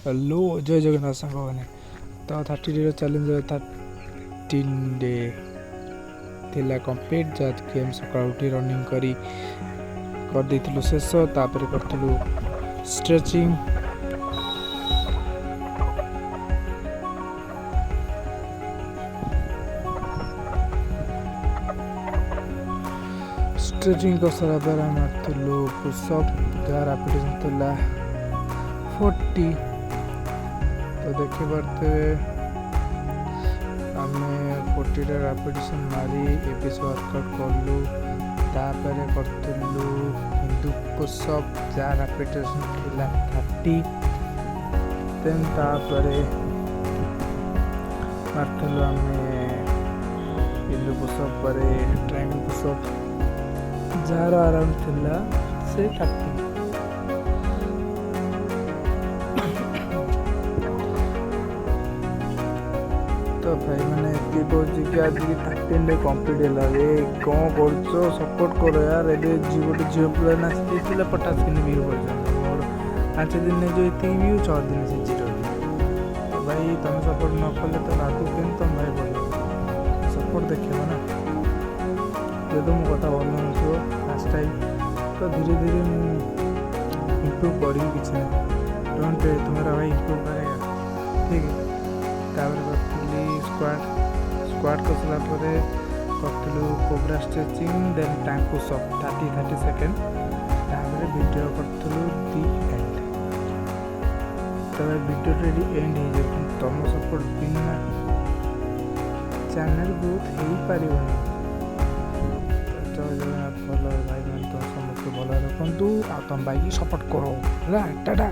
Hello जय जगन्नाथ सांग मैंने तो 30 डे चैलेंज 13 डे थिला कंप्लीट जहाँकि हम सका उठी रनिंग कर देथिलु शेष तापर करथिलु स्ट्रेचिंग स्ट्रेचिंग कर सारा द्वारा मारथिलु पुशअप जार एप्लीकेशन थिला 40 तो देखि पारते आम 40 रेपिटेशन मारी एपीस वर्कआउट कलु तापर करथिलु हिंदू पुशअप जार रेपिटेशन थिला 30 देन तापर मारथिलु आम हिंदू पुशअप पर ट्रायंगल पुशअप जार अराउंड थिला से 30 तो भाई मैंने ये कौन कि आज की 13 डे कंप्लीट है कौन कर सपोर्ट करो यार ए गोटे झील पिला नाचते 50 व्यू मोर 5 दिन जो ये व्यू 6 दिन से 0 तो भाई तुम सपोर्ट न कले तो लागू के तुम भाई बोल सपोर्ट देखो ना जो मो कथा भल हो फास्ट टाइम तो धीरे धीरे इम्प्रूव करी कि डोंट तुम्हारा भाई इम्प्रूव करेगा ठीक है तापर स्क्वाट कर सारा करूँ कोबरा स्ट्रेचिंग देन टांग पुशअप 30 सेकेंड तापर वीडियो करूँ दी एंड तब वीडियो रेडी एंड हो जाए तुम सपोर्ट बिना चैनल ग्रोथ हो पार जय जगन्नाथ भल भाई मैंने तुम समस्त भल रखु आ तुम भाई सपोर्ट करो टाटा।